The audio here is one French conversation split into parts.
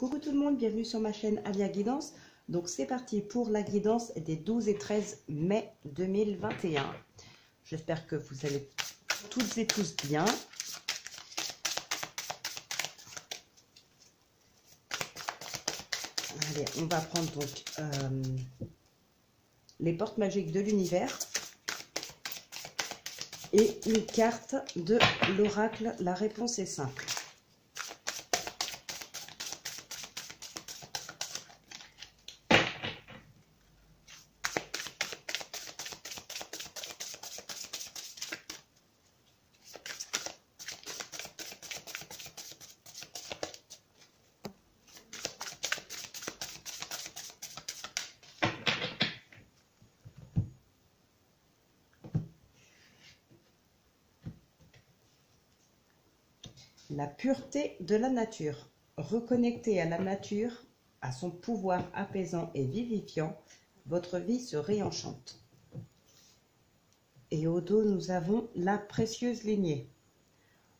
Coucou tout le monde, bienvenue sur ma chaîne Alia Guidance. Donc c'est parti pour la guidance des 12 et 13 mai 2021. J'espère que vous allez toutes et tous bien. Allez, on va prendre donc les portes magiques de l'univers et une carte de l'oracle. La réponse est simple. La pureté de la nature. Reconnecté à la nature, à son pouvoir apaisant et vivifiant, votre vie se réenchante. Et au dos, nous avons la précieuse lignée.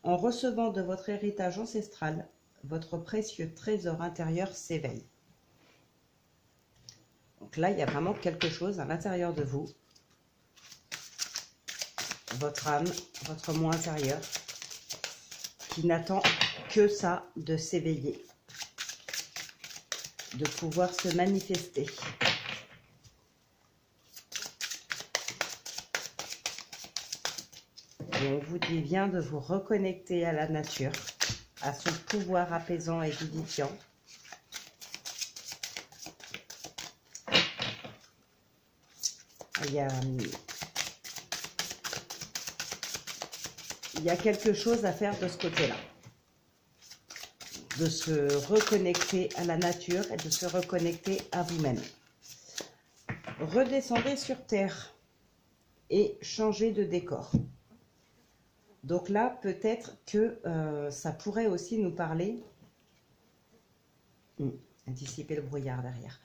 En recevant de votre héritage ancestral, votre précieux trésor intérieur s'éveille. Donc là, il y a vraiment quelque chose à l'intérieur de vous. Votre âme, votre moi intérieur, qui n'attend que ça, de s'éveiller, de pouvoir se manifester. Et on vous dit bien de vous reconnecter à la nature, à son pouvoir apaisant et vivifiant. Il y a quelque chose à faire de ce côté-là. De se reconnecter à la nature et de se reconnecter à vous-même. Redescendez sur Terre et changez de décor. Donc là, peut-être que ça pourrait aussi nous parler... dissiper le brouillard derrière.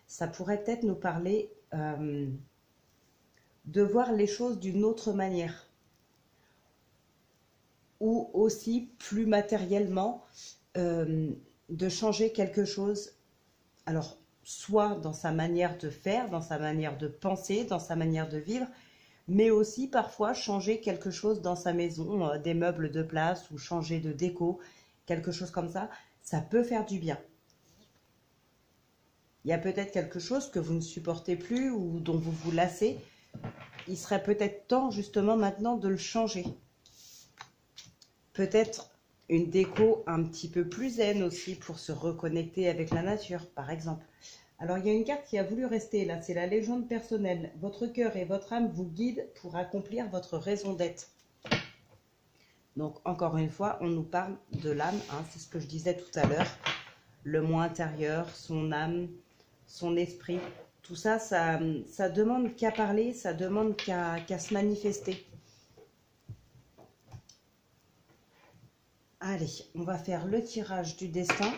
Ça pourrait peut-être nous parler de voir les choses d'une autre manière. Ou aussi plus matériellement, de changer quelque chose, alors soit dans sa manière de faire, dans sa manière de penser, dans sa manière de vivre, mais aussi parfois changer quelque chose dans sa maison, des meubles de place ou changer de déco, quelque chose comme ça, ça peut faire du bien. Il y a peut-être quelque chose que vous ne supportez plus ou dont vous vous lassez, il serait peut-être temps justement maintenant de le changer. Peut-être une déco un petit peu plus zen aussi pour se reconnecter avec la nature, par exemple. Alors, il y a une carte qui a voulu rester là, c'est la légende personnelle. Votre cœur et votre âme vous guident pour accomplir votre raison d'être. Donc, encore une fois, on nous parle de l'âme, hein, c'est ce que je disais tout à l'heure. Le moi intérieur, son âme, son esprit, tout ça, ça demande qu'à parler, ça demande qu'à se manifester. Allez, on va faire le tirage du destin.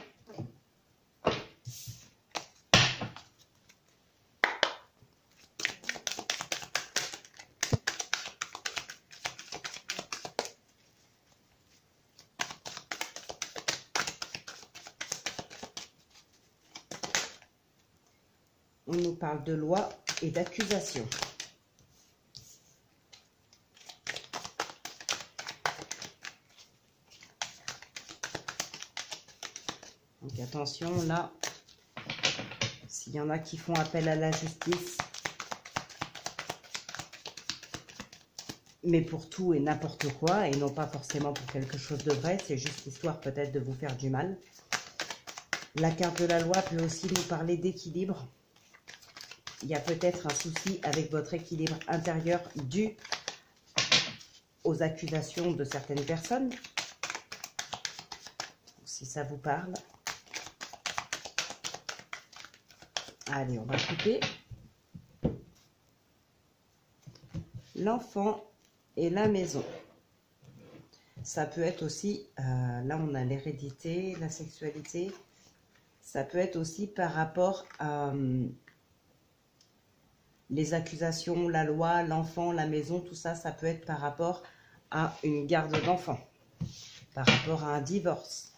On nous parle de loi et d'accusation. Donc attention là, s'il y en a qui font appel à la justice, mais pour tout et n'importe quoi, et non pas forcément pour quelque chose de vrai, c'est juste histoire peut-être de vous faire du mal. La carte de la loi peut aussi nous parler d'équilibre. Il y a peut-être un souci avec votre équilibre intérieur dû aux accusations de certaines personnes. Si ça vous parle. Allez, on va couper. L'enfant et la maison. Ça peut être aussi, là on a l'hérédité, la sexualité. Ça peut être aussi par rapport à les accusations, la loi, l'enfant, la maison, tout ça, ça peut être par rapport à une garde d'enfant, par rapport à un divorce.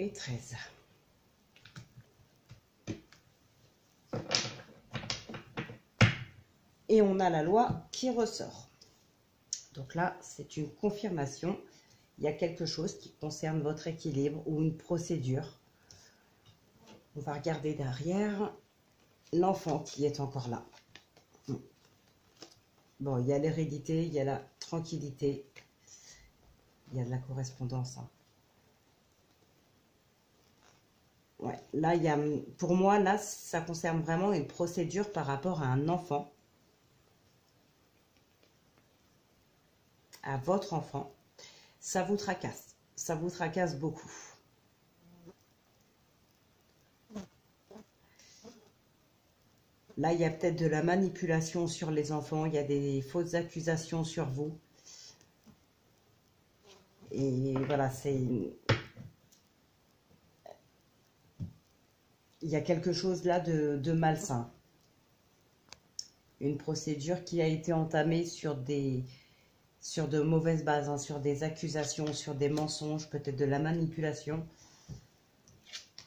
et 13. Et on a la loi qui ressort. Donc là, c'est une confirmation. Il y a quelque chose qui concerne votre équilibre ou une procédure. On va regarder derrière l'enfant qui est encore là. Bon, il y a l'hérédité, il y a la tranquillité, il y a de la correspondance. Hein. Ouais, là, il y a, pour moi, là, ça concerne vraiment une procédure par rapport à un enfant. À votre enfant. Ça vous tracasse. Ça vous tracasse beaucoup. Là, il y a peut-être de la manipulation sur les enfants. Il y a des fausses accusations sur vous. Et voilà, c'est... Il y a quelque chose là de malsain. Une procédure qui a été entamée sur de mauvaises bases, hein, sur des accusations, sur des mensonges, peut-être de la manipulation.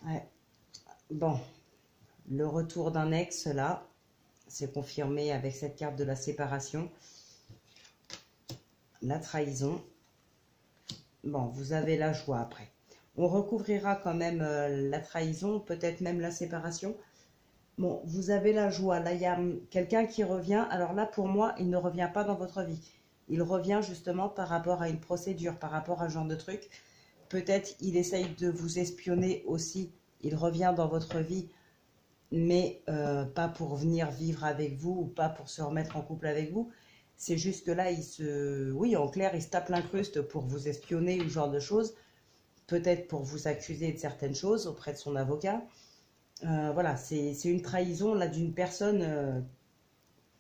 Ouais. Bon, le retour d'un ex, là, c'est confirmé avec cette carte de la séparation. La trahison. Bon, vous avez la joie après. On recouvrira quand même la trahison, peut-être même la séparation. Bon, vous avez la joie. Là, il y a quelqu'un qui revient. Alors là, pour moi, il ne revient pas dans votre vie. Il revient justement par rapport à une procédure, par rapport à ce genre de truc. Peut-être il essaye de vous espionner aussi. Il revient dans votre vie, mais pas pour venir vivre avec vous ou pas pour se remettre en couple avec vous. C'est juste que là, oui, en clair, il se tape l'incruste pour vous espionner ou ce genre de choses. Peut-être pour vous accuser de certaines choses auprès de son avocat. Voilà, c'est une trahison là d'une personne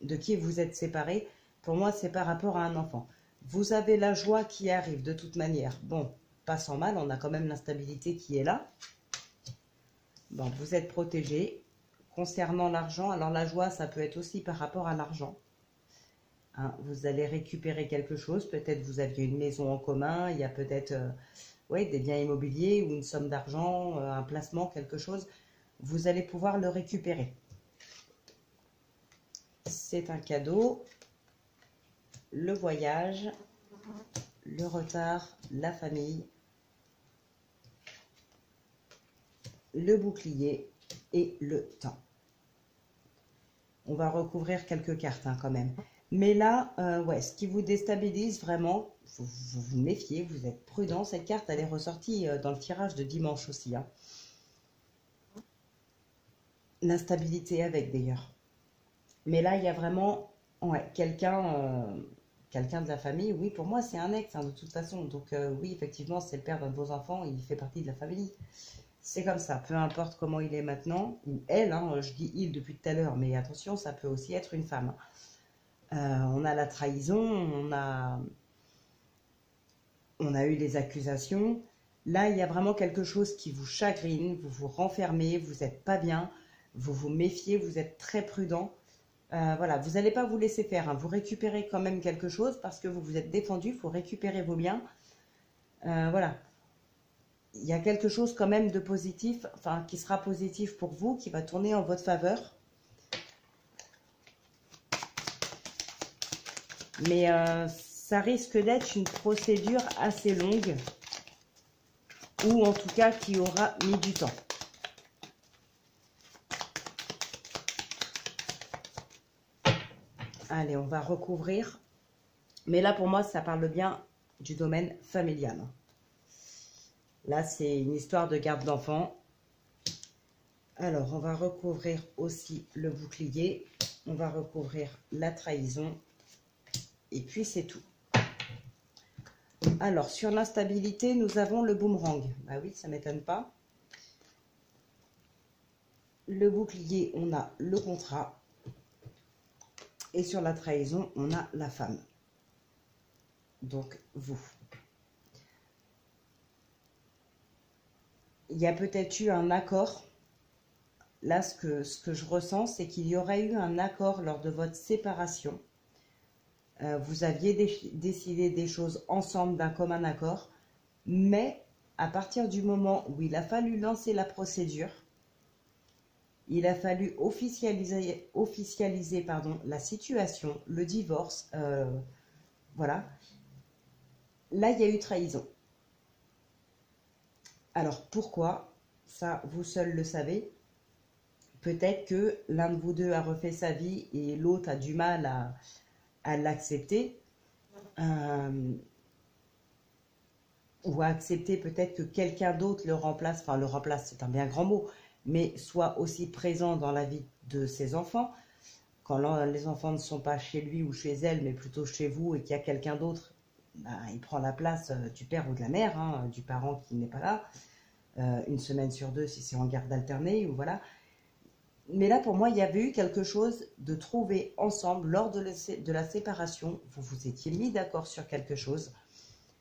de qui vous êtes séparés. Pour moi, c'est par rapport à un enfant. Vous avez la joie qui arrive de toute manière. Bon, pas sans mal, on a quand même l'instabilité qui est là. Bon, vous êtes protégé. Concernant l'argent, alors la joie, ça peut être aussi par rapport à l'argent. Hein, vous allez récupérer quelque chose. Peut-être vous aviez une maison en commun. Il y a peut-être ouais, des biens immobiliers ou une somme d'argent, un placement, quelque chose. Vous allez pouvoir le récupérer. C'est un cadeau. Le voyage, le retard, la famille, le bouclier et le temps. On va recouvrir quelques cartes hein, quand même. Mais là, ouais, ce qui vous déstabilise vraiment, vous vous méfiez, vous êtes prudent. Cette carte, elle est ressortie dans le tirage de dimanche aussi. Hein. L'instabilité avec d'ailleurs. Mais là, il y a vraiment ouais, quelqu'un de la famille. Oui, pour moi, c'est un ex hein, de toute façon. Donc oui, effectivement, c'est le père d'un de vos enfants. Il fait partie de la famille. C'est comme ça, peu importe comment il est maintenant, ou elle, hein, je dis il depuis tout à l'heure, mais attention, ça peut aussi être une femme. On a la trahison, on a eu les accusations. Là, il y a vraiment quelque chose qui vous chagrine, vous vous renfermez, vous n'êtes pas bien, vous vous méfiez, vous êtes très prudent. Voilà, vous n'allez pas vous laisser faire, hein. Vous récupérez quand même quelque chose parce que vous vous êtes défendu, il faut récupérer vos biens. Voilà. Il y a quelque chose quand même de positif, enfin qui sera positif pour vous, qui va tourner en votre faveur. Mais ça risque d'être une procédure assez longue, ou en tout cas qui aura mis du temps. Allez, on va recouvrir. Mais là, pour moi, ça parle bien du domaine familial. Là, c'est une histoire de garde d'enfant. Alors, on va recouvrir aussi le bouclier. On va recouvrir la trahison. Et puis, c'est tout. Alors, sur l'instabilité, nous avons le boomerang. Bah oui, ça ne m'étonne pas. Le bouclier, on a le contrat. Et sur la trahison, on a la femme. Donc, vous. Il y a peut-être eu un accord. Là, ce que je ressens, c'est qu'il y aurait eu un accord lors de votre séparation. Vous aviez décidé des choses ensemble d'un commun accord, mais à partir du moment où il a fallu lancer la procédure, il a fallu officialiser pardon, la situation, le divorce, voilà. Là, il y a eu trahison. Alors, pourquoi? Ça, vous seul le savez. Peut-être que l'un de vous deux a refait sa vie et l'autre a du mal à l'accepter. Ou à accepter peut-être que quelqu'un d'autre le remplace, enfin le remplace, c'est un bien grand mot, mais soit aussi présent dans la vie de ses enfants. Quand les enfants ne sont pas chez lui ou chez elle, mais plutôt chez vous et qu'il y a quelqu'un d'autre, ben, il prend la place du père ou de la mère, hein, du parent qui n'est pas là, une semaine sur deux si c'est en garde alternée, ou voilà. Mais là, pour moi, il y avait eu quelque chose de trouvé ensemble lors de la séparation. Vous vous étiez mis d'accord sur quelque chose.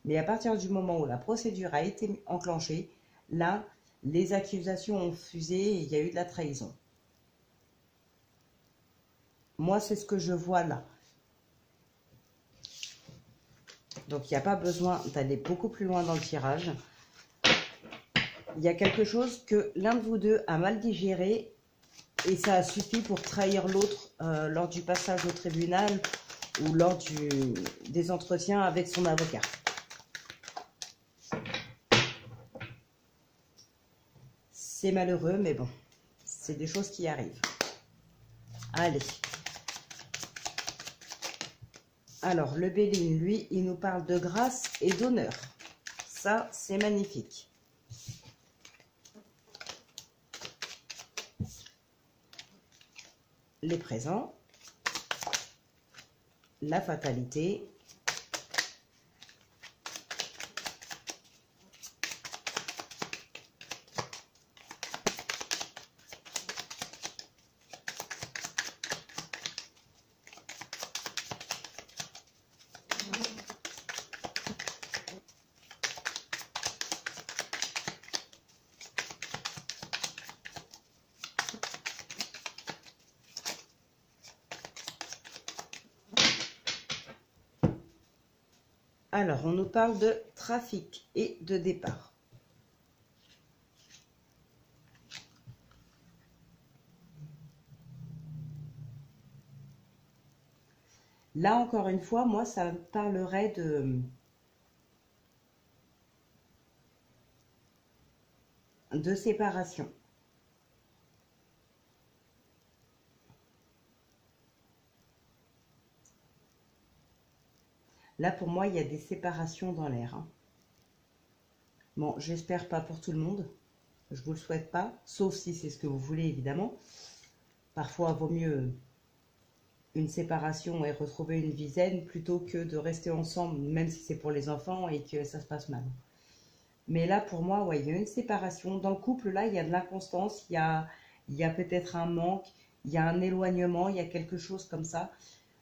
Mais à partir du moment où la procédure a été enclenchée, là, les accusations ont fusé et il y a eu de la trahison. Moi, c'est ce que je vois là. Donc, il n'y a pas besoin d'aller beaucoup plus loin dans le tirage. Il y a quelque chose que l'un de vous deux a mal digéré et ça a suffi pour trahir l'autre lors du passage au tribunal ou lors des entretiens avec son avocat. C'est malheureux, mais bon, c'est des choses qui arrivent. Allez. Alors, le Béline, lui, il nous parle de grâce et d'honneur. Ça, c'est magnifique. Les présents, la fatalité, alors, on nous parle de trafic et de départ. Là, encore une fois, moi, ça me parlerait de séparation. Là, pour moi, il y a des séparations dans l'air. Hein. Bon, j'espère pas pour tout le monde. Je vous le souhaite pas, sauf si c'est ce que vous voulez, évidemment. Parfois, il vaut mieux une séparation et retrouver une vie zen plutôt que de rester ensemble, même si c'est pour les enfants et que ça se passe mal. Mais là, pour moi, ouais, il y a une séparation. Dans le couple, là, il y a de l'inconstance, il y a peut-être un manque, il y a un éloignement, il y a quelque chose comme ça.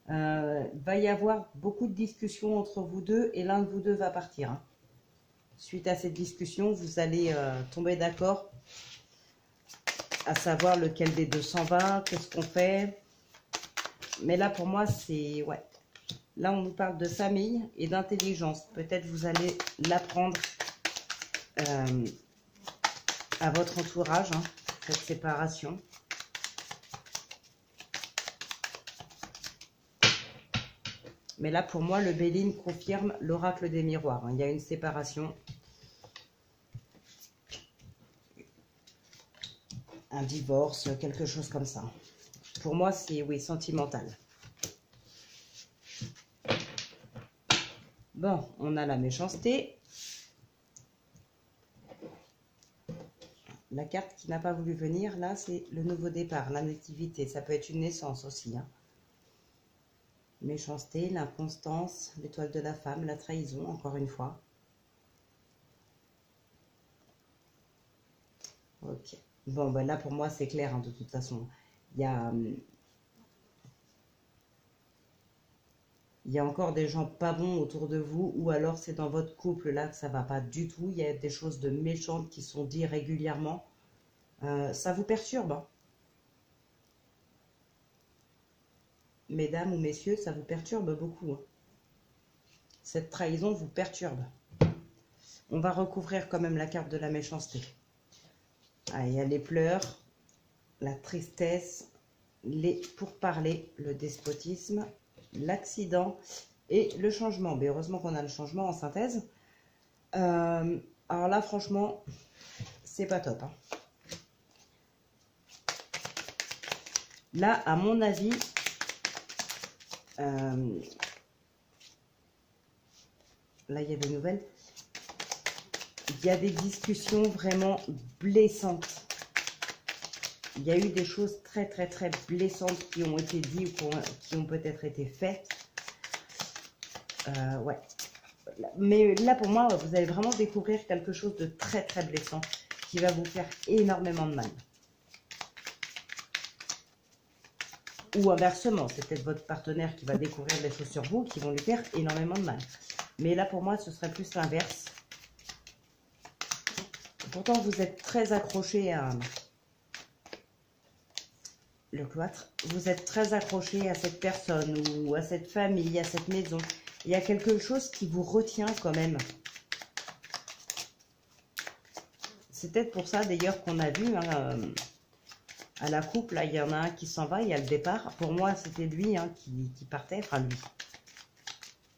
Va y avoir beaucoup de discussions entre vous deux et l'un de vous deux va partir. Hein. Suite à cette discussion, vous allez tomber d'accord à savoir lequel des deux s'en va, qu'est-ce qu'on fait. Mais là, pour moi, c'est... ouais. Là, on nous parle de famille et d'intelligence. Peut-être vous allez l'apprendre à votre entourage, hein, cette séparation. Mais là, pour moi, le Béline confirme l'oracle des miroirs. Hein. Il y a une séparation. Un divorce, quelque chose comme ça. Pour moi, c'est, oui, sentimental. Bon, on a la méchanceté. La carte qui n'a pas voulu venir, là, c'est le nouveau départ, la nativité. Ça peut être une naissance aussi. Hein. Méchanceté, l'inconstance, l'étoile de la femme, la trahison, encore une fois. Ok. Bon, ben là, pour moi, c'est clair, hein, de toute façon. Il y a encore des gens pas bons autour de vous, ou alors c'est dans votre couple là que ça va pas du tout. Il y a des choses de méchantes qui sont dites régulièrement. Ça vous perturbe, hein. Mesdames ou messieurs, ça vous perturbe beaucoup. Hein. Cette trahison vous perturbe. On va recouvrir quand même la carte de la méchanceté. Ah, il y a les pleurs, la tristesse, les pourparlers, le despotisme, l'accident et le changement. Mais heureusement qu'on a le changement en synthèse. Alors là, franchement, c'est pas top. Hein. Là, à mon avis, là, il y a des nouvelles. Il y a des discussions vraiment blessantes. Il y a eu des choses très, très, très blessantes qui ont été dites ou qui ont peut-être été faites. Ouais. Mais là, pour moi, vous allez vraiment découvrir quelque chose de très, très blessant qui va vous faire énormément de mal. Ou inversement, c'est peut-être votre partenaire qui va découvrir des choses sur vous qui vont lui faire énormément de mal. Mais là, pour moi, ce serait plus l'inverse. Pourtant, vous êtes très accroché à le cloître. Vous êtes très accroché à cette personne ou à cette famille, à cette maison. Il y a quelque chose qui vous retient quand même. C'est peut-être pour ça d'ailleurs qu'on a vu hein, à la coupe, là, il y en a un qui s'en va, il y a le départ. Pour moi, c'était lui hein, qui partait, enfin lui.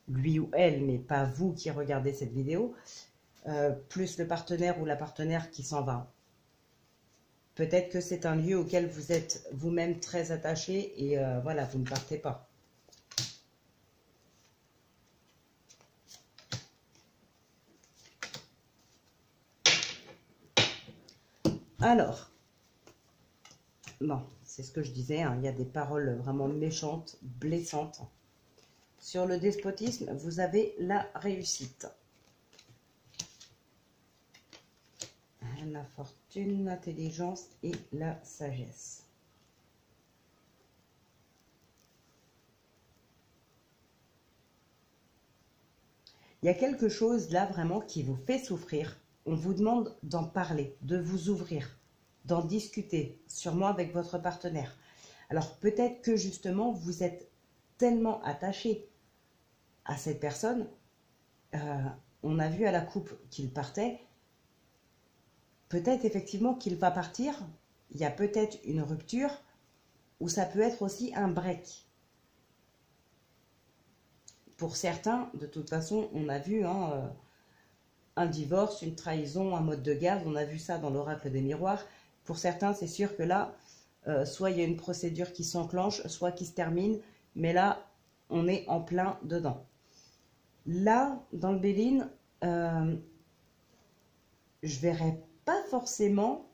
Lui ou elle, mais pas vous qui regardez cette vidéo. Plus le partenaire ou la partenaire qui s'en va. Peut-être que c'est un lieu auquel vous êtes vous-même très attaché et voilà, vous ne partez pas. Alors, bon, c'est ce que je disais, hein, il y a des paroles vraiment méchantes, blessantes. Sur le despotisme, vous avez la réussite. La fortune, l'intelligence et la sagesse. Il y a quelque chose là vraiment qui vous fait souffrir. On vous demande d'en parler, de vous ouvrir, d'en discuter, sûrement avec votre partenaire. Alors peut-être que justement vous êtes tellement attaché à cette personne, on a vu à la coupe qu'il partait, peut-être effectivement qu'il va partir, il y a peut-être une rupture, ou ça peut être aussi un break. Pour certains, de toute façon, on a vu hein, un divorce, une trahison, un mode de garde, on a vu ça dans l'oracle des miroirs. Pour certains, c'est sûr que là, soit il y a une procédure qui s'enclenche, soit qui se termine, mais là, on est en plein dedans. Là, dans le Béline, je verrais pas forcément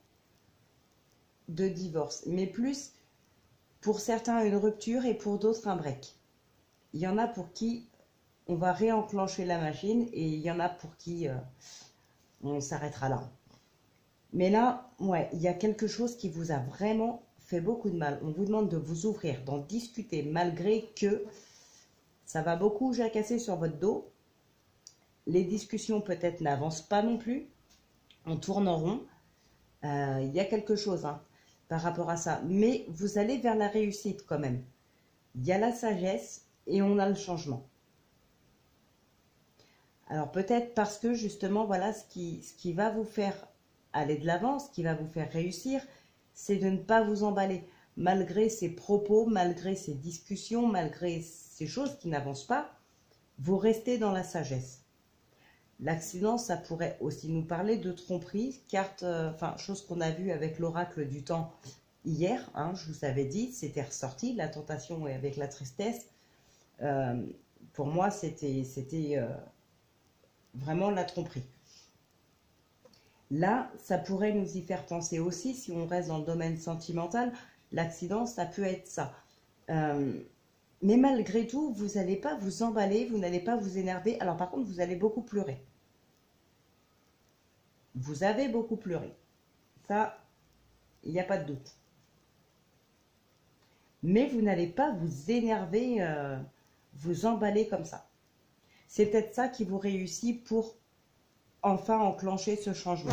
de divorce, mais plus pour certains une rupture et pour d'autres un break. Il y en a pour qui on va réenclencher la machine et il y en a pour qui on s'arrêtera là. Mais là, ouais, il y a quelque chose qui vous a vraiment fait beaucoup de mal. On vous demande de vous ouvrir, d'en discuter, malgré que ça va beaucoup jacasser sur votre dos. Les discussions peut-être n'avancent pas non plus. On tourne en rond. Il y a quelque chose hein, par rapport à ça. Mais vous allez vers la réussite quand même. Il y a la sagesse et on a le changement. Alors peut-être parce que justement, voilà, ce qui va vous faire aller de l'avant, ce qui va vous faire réussir, c'est de ne pas vous emballer. Malgré ces propos, malgré ces discussions, malgré ces choses qui n'avancent pas, vous restez dans la sagesse. L'accident, ça pourrait aussi nous parler de tromperie, carte, enfin, chose qu'on a vue avec l'oracle du temps hier, hein, je vous avais dit, c'était ressorti, la tentation et avec la tristesse. Pour moi, c'était vraiment la tromperie. Là, ça pourrait nous y faire penser aussi, si on reste dans le domaine sentimental, l'accident, ça peut être ça. Mais malgré tout, vous n'allez pas vous emballer, vous n'allez pas vous énerver. Alors par contre, vous allez beaucoup pleurer. Vous avez beaucoup pleuré. Ça, il n'y a pas de doute. Mais vous n'allez pas vous énerver, vous emballer comme ça. C'est peut-être ça qui vous réussit pour enfin enclencher ce changement.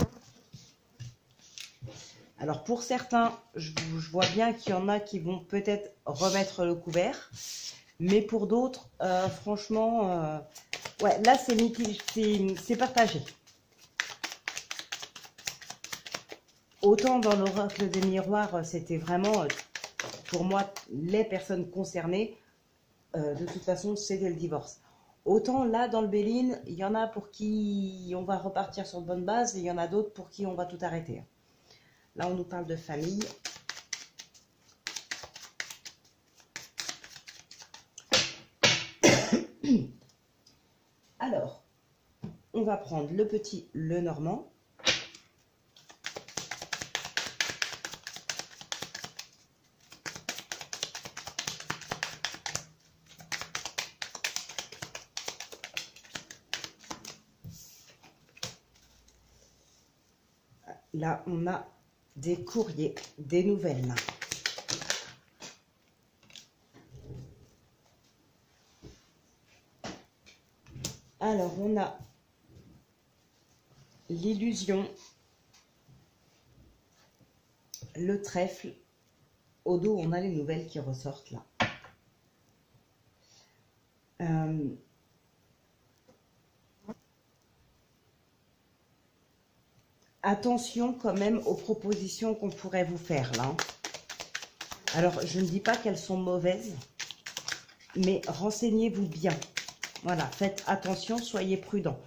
Alors pour certains, je vois bien qu'il y en a qui vont peut-être remettre le couvert. Mais pour d'autres, franchement, ouais, là c'est partagé. Autant dans l'oracle des miroirs, c'était vraiment, pour moi, les personnes concernées, de toute façon, c'était le divorce. Autant là, dans le Béline, il y en a pour qui on va repartir sur de bonnes bases, et il y en a d'autres pour qui on va tout arrêter. Là, on nous parle de famille. Alors, on va prendre le petit Lenormand. Là, on a des courriers, des nouvelles. Alors, on a l'illusion, le trèfle. Au dos, on a les nouvelles qui ressortent là. Attention quand même aux propositions qu'on pourrait vous faire là. Alors, je ne dis pas qu'elles sont mauvaises, mais renseignez-vous bien. Voilà, faites attention, soyez prudents.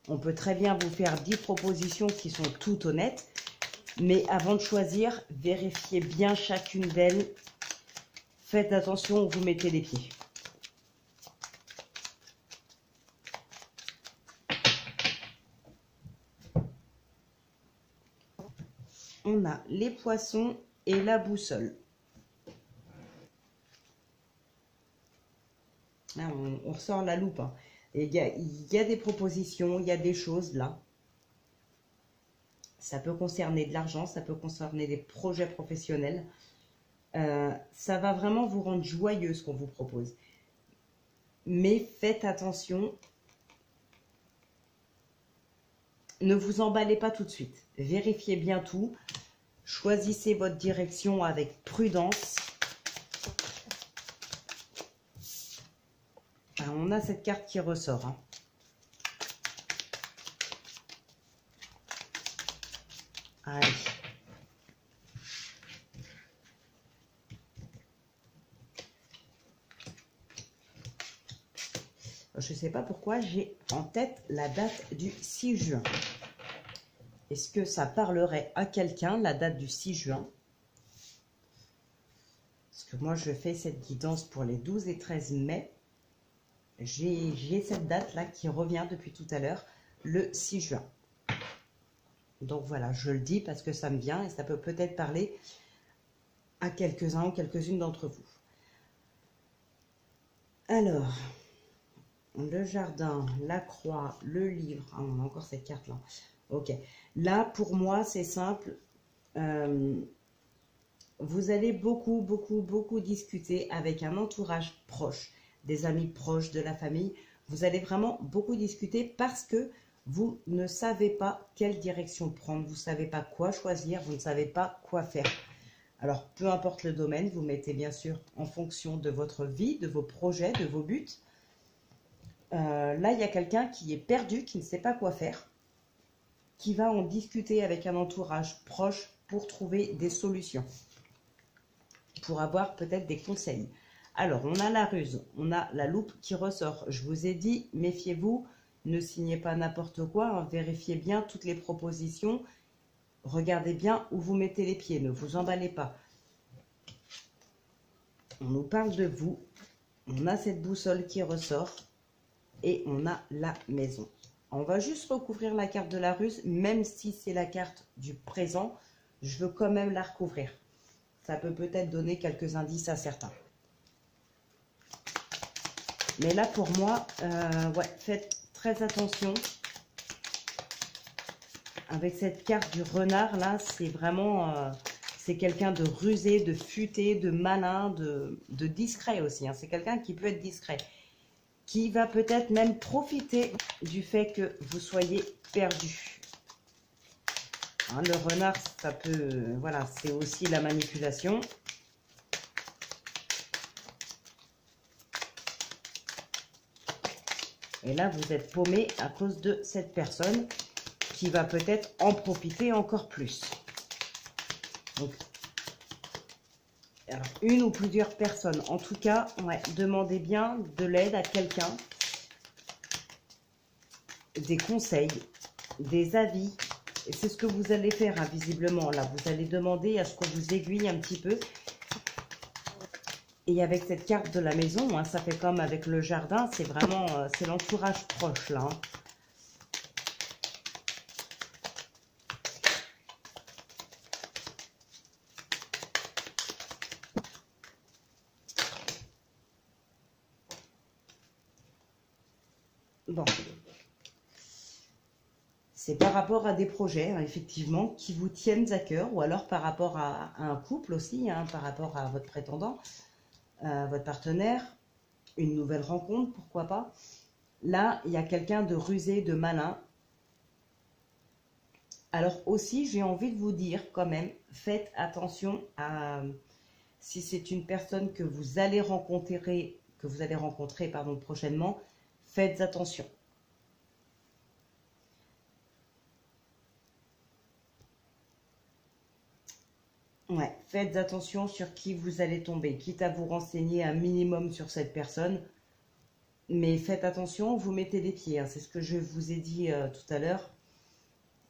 On peut très bien vous faire 10 propositions qui sont toutes honnêtes, mais avant de choisir, vérifiez bien chacune d'elles. Faites attention où vous mettez les pieds. On a les poissons et la boussole. Là, on ressort la loupe. Hein. Et il y a des propositions, il y a des choses là. Ça peut concerner de l'argent, ça peut concerner des projets professionnels. Ça va vraiment vous rendre joyeux ce qu'on vous propose. Mais faites attention. Ne vous emballez pas tout de suite. Vérifiez bien tout. Choisissez votre direction avec prudence. Alors, on a cette carte qui ressort. Hein. Allez. Je ne sais pas pourquoi j'ai en tête la date du 6 juin. Est-ce que ça parlerait à quelqu'un, la date du 6 juin? Parce que moi, je fais cette guidance pour les 12 et 13 mai. J'ai cette date-là qui revient depuis tout à l'heure, le 6 juin. Donc voilà, je le dis parce que ça me vient et ça peut peut-être parler à quelques-uns ou quelques-unes d'entre vous. Alors, le jardin, la croix, le livre. Ah, on a encore cette carte-là. Ok. Là, pour moi, c'est simple. Vous allez beaucoup discuter avec un entourage proche, des amis proches, de la famille. Vous allez vraiment beaucoup discuter parce que vous ne savez pas quelle direction prendre. Vous ne savez pas quoi choisir. Vous ne savez pas quoi faire. Alors, peu importe le domaine, vous mettez bien sûr en fonction de votre vie, de vos projets, de vos buts. Là, il y a quelqu'un qui est perdu, qui ne sait pas quoi faire, qui va en discuter avec un entourage proche pour trouver des solutions, pour avoir peut-être des conseils. Alors, on a la ruse, on a la loupe qui ressort. Je vous ai dit, méfiez-vous, ne signez pas n'importe quoi, hein, vérifiez bien toutes les propositions, regardez bien où vous mettez les pieds, ne vous emballez pas. On nous parle de vous, on a cette boussole qui ressort. Et on a la maison. On va juste recouvrir la carte de la ruse, même si c'est la carte du présent, je veux quand même la recouvrir. Ça peut peut-être donner quelques indices à certains. Mais là, pour moi, ouais, faites très attention. Avec cette carte du renard, là, c'est vraiment... c'est quelqu'un de rusé, de futé, de malin, de discret aussi. Hein. C'est quelqu'un qui peut être discret. Qui va peut-être même profiter du fait que vous soyez perdu. Hein, le renard, ça peut... voilà, c'est aussi la manipulation. Et là, vous êtes paumé à cause de cette personne qui va peut-être en profiter encore plus. Donc, alors, une ou plusieurs personnes. En tout cas, ouais, demandez bien de l'aide à quelqu'un, des conseils, des avis. Et c'est ce que vous allez faire, hein, visiblement. Là, vous allez demander à ce qu'on vous aiguille un petit peu. Et avec cette carte de la maison, hein, ça fait comme avec le jardin, c'est vraiment, c'est l'entourage proche, là. Hein. Bon. C'est par rapport à des projets, hein, effectivement, qui vous tiennent à cœur, ou alors par rapport à un couple aussi, hein, par rapport à votre prétendant, votre partenaire, une nouvelle rencontre, pourquoi pas. Là, il y a quelqu'un de rusé, de malin. Alors aussi, j'ai envie de vous dire quand même, faites attention à si c'est une personne que vous allez rencontrer, pardon, prochainement, faites attention. Ouais, faites attention sur qui vous allez tomber, quitte à vous renseigner un minimum sur cette personne. Mais faites attention, vous mettez des pieds, hein, c'est ce que je vous ai dit tout à l'heure.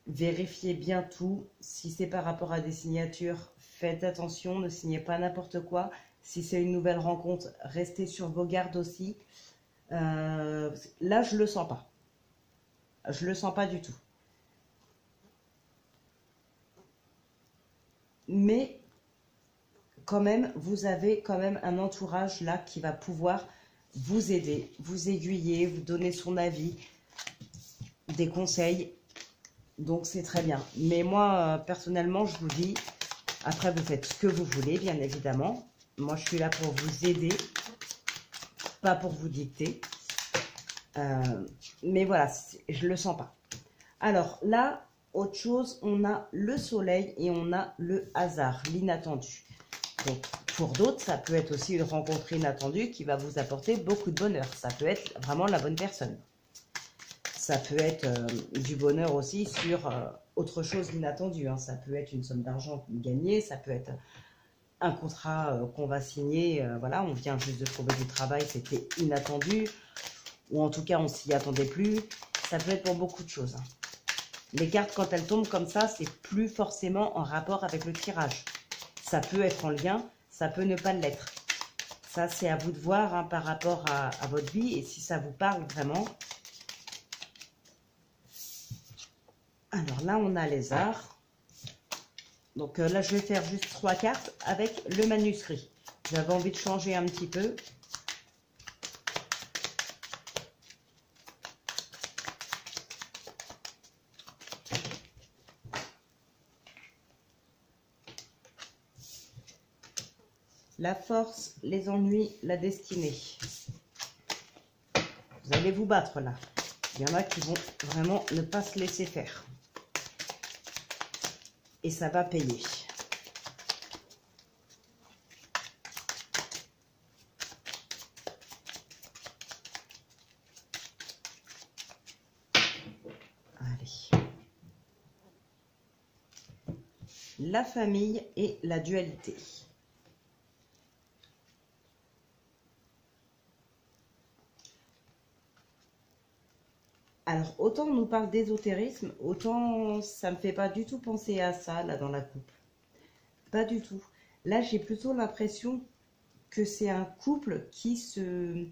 Vérifiez bien tout. Si c'est par rapport à des signatures, faites attention, ne signez pas n'importe quoi. Si c'est une nouvelle rencontre, restez sur vos gardes aussi. Là, je le sens pas. Je le sens pas du tout. Mais quand même, vous avez quand même un entourage là qui va pouvoir vous aider, vous aiguiller, vous donner son avis, des conseils. Donc, c'est très bien. Mais moi, personnellement, je vous dis, après, vous faites ce que vous voulez, bien évidemment. Moi, je suis là pour vous aider, pas pour vous dicter. Mais voilà, je le sens pas. Alors là, autre chose, on a le soleil et on a le hasard, l'inattendu. Donc, pour d'autres, ça peut être aussi une rencontre inattendue qui va vous apporter beaucoup de bonheur. Ça peut être vraiment la bonne personne. Ça peut être du bonheur aussi sur autre chose d'inattendu. Hein. Ça peut être une somme d'argent gagnée, ça peut être un contrat qu'on va signer. Voilà, on vient juste de trouver du travail, c'était inattendu. Ou en tout cas, on s'y attendait plus. Ça peut être pour beaucoup de choses. Hein. Les cartes, quand elles tombent comme ça, c'est plus forcément en rapport avec le tirage. Ça peut être en lien, ça peut ne pas l'être. Ça, c'est à vous de voir hein, par rapport à votre vie et si ça vous parle vraiment. Alors là, on a les arts. Donc là, je vais faire juste 3 cartes avec le manuscrit. J'avais envie de changer un petit peu. La force, les ennuis, la destinée. Vous allez vous battre là. Il y en a qui vont vraiment ne pas se laisser faire. Et ça va payer. Allez. La famille et la dualité. Alors, autant on nous parle d'ésotérisme, autant ça me fait pas du tout penser à ça, là, dans la couple. Pas du tout. Là, j'ai plutôt l'impression que c'est un couple qui se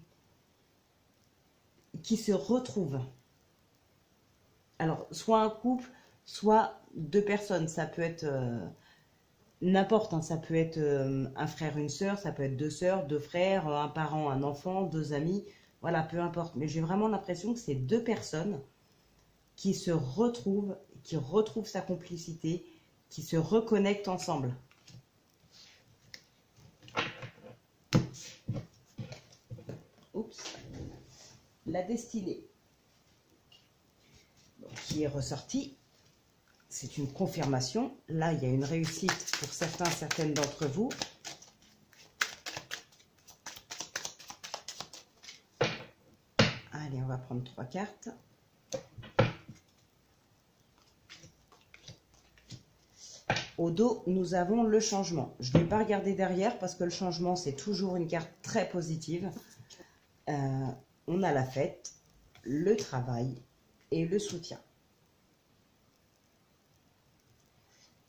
retrouve. Alors, soit un couple, soit 2 personnes. Ça peut être n'importe, hein. Ça peut être un frère, une sœur, ça peut être 2 sœurs, 2 frères, un parent, un enfant, 2 amis. Voilà, peu importe. Mais j'ai vraiment l'impression que c'est 2 personnes qui se retrouvent, qui retrouvent sa complicité, qui se reconnectent ensemble. Oups. La destinée. Donc, qui est ressortie. C'est une confirmation. Là, il y a une réussite pour certains, certaines d'entre vous. Allez, on va prendre 3 cartes. Au dos, nous avons le changement. Je ne vais pas regarder derrière parce que le changement, c'est toujours une carte très positive. On a la fête, le travail et le soutien.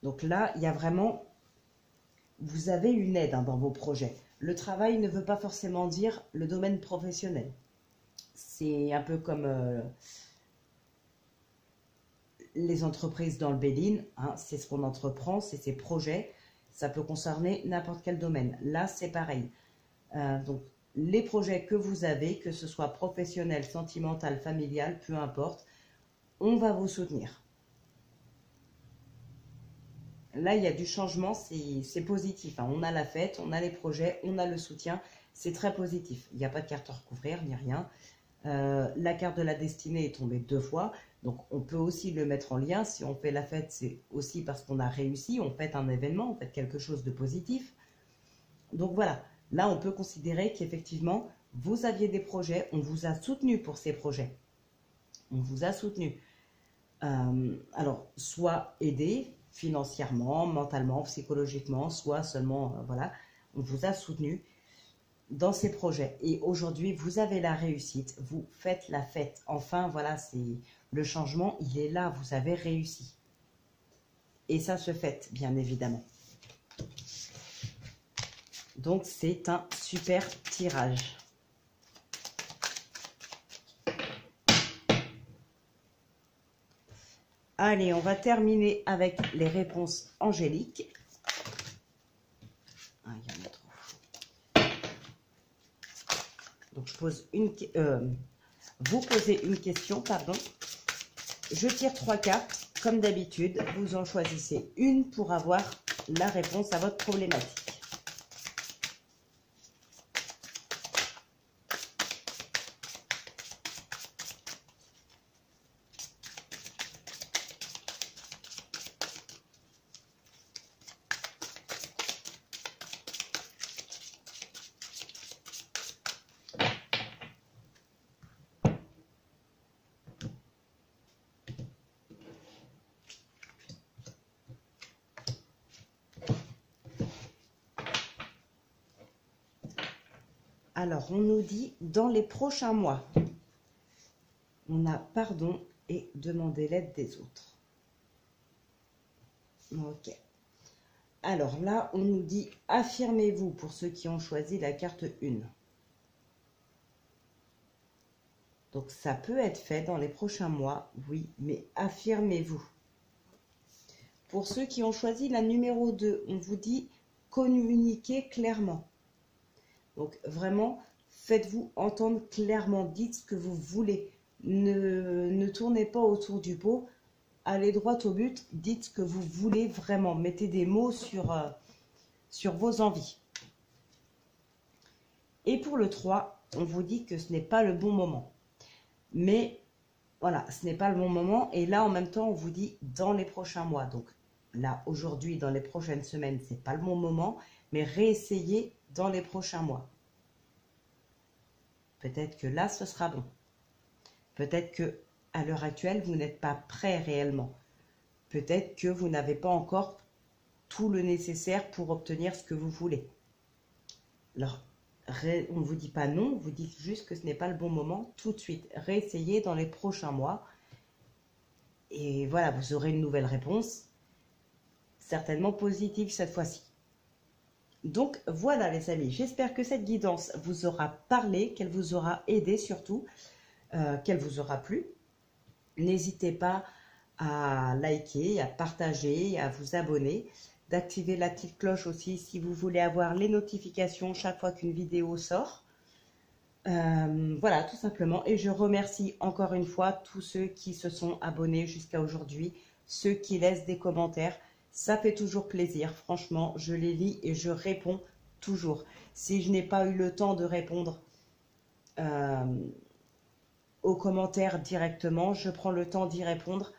Donc là, il y a vraiment, vous avez une aide dans vos projets. Le travail ne veut pas forcément dire le domaine professionnel. C'est un peu comme les entreprises dans le Béline, hein, c'est ce qu'on entreprend, c'est ses projets. Ça peut concerner n'importe quel domaine. Là, c'est pareil. Donc, les projets que vous avez, que ce soit professionnel, sentimental, familial, peu importe, on va vous soutenir. Là, il y a du changement, c'est positif. Hein. On a la fête, on a les projets, on a le soutien. C'est très positif. Il n'y a pas de carte à recouvrir, ni rien. La carte de la destinée est tombée 2 fois. Donc, on peut aussi le mettre en lien. Si on fait la fête, c'est aussi parce qu'on a réussi. On fête un événement, on fait quelque chose de positif. Donc, voilà. Là, on peut considérer qu'effectivement, vous aviez des projets. On vous a soutenu pour ces projets. On vous a soutenu. Alors, soit aidé financièrement, mentalement, psychologiquement, soit seulement, voilà, on vous a soutenu dans ces projets. Et aujourd'hui, vous avez la réussite, vous faites la fête. Enfin, voilà, c'est le changement, il est là, vous avez réussi. Et ça se fête, bien évidemment. Donc, c'est un super tirage. Allez, on va terminer avec les réponses angéliques. Ah, il y en a trop. Donc, vous posez une question, pardon. Je tire 3 cartes, comme d'habitude. Vous en choisissez une pour avoir la réponse à votre problématique. Alors, on nous dit dans les prochains mois. On a pardon et demander l'aide des autres. Ok. Alors là, on nous dit affirmez-vous pour ceux qui ont choisi la carte 1. Donc, ça peut être fait dans les prochains mois, oui, mais affirmez-vous. Pour ceux qui ont choisi la numéro 2, on vous dit communiquez clairement. Donc, vraiment, faites-vous entendre clairement. Dites ce que vous voulez. Ne tournez pas autour du pot. Allez droit au but. Dites ce que vous voulez vraiment. Mettez des mots sur vos envies. Et pour le 3, on vous dit que ce n'est pas le bon moment. Mais, voilà, ce n'est pas le bon moment. Et là, en même temps, on vous dit dans les prochains mois. Donc, là, aujourd'hui, dans les prochaines semaines, ce n'est pas le bon moment. Mais réessayez dans les prochains mois. Peut-être que là, ce sera bon. Peut-être que à l'heure actuelle, vous n'êtes pas prêt réellement. Peut-être que vous n'avez pas encore tout le nécessaire pour obtenir ce que vous voulez. Alors, on ne vous dit pas non, vous dites juste que ce n'est pas le bon moment tout de suite. Réessayez dans les prochains mois. Et voilà, vous aurez une nouvelle réponse. Certainement positive cette fois-ci. Donc voilà les amis, j'espère que cette guidance vous aura parlé, qu'elle vous aura aidé surtout, qu'elle vous aura plu. N'hésitez pas à liker, à partager, à vous abonner, d'activer la petite cloche aussi si vous voulez avoir les notifications chaque fois qu'une vidéo sort. Voilà, tout simplement. Et je remercie encore une fois tous ceux qui se sont abonnés jusqu'à aujourd'hui, ceux qui laissent des commentaires. Ça fait toujours plaisir, franchement, je les lis et je réponds toujours. Si je n'ai pas eu le temps de répondre aux commentaires directement, je prends le temps d'y répondre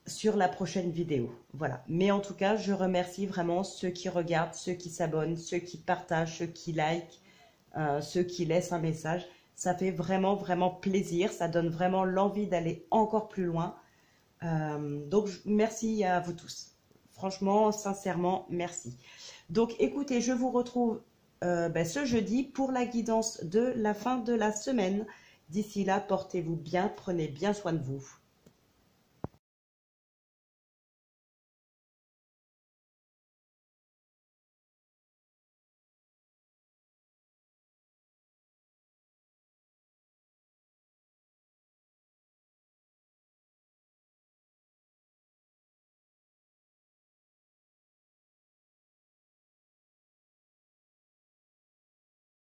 sur la prochaine vidéo. Voilà. Mais en tout cas, je remercie vraiment ceux qui regardent, ceux qui s'abonnent, ceux qui partagent, ceux qui likent, ceux qui laissent un message. Ça fait vraiment, vraiment plaisir. Ça donne vraiment l'envie d'aller encore plus loin. Donc, merci à vous tous. Franchement, sincèrement, merci. Donc, écoutez, je vous retrouve ce jeudi pour la guidance de la fin de la semaine. D'ici là, portez-vous bien, prenez bien soin de vous.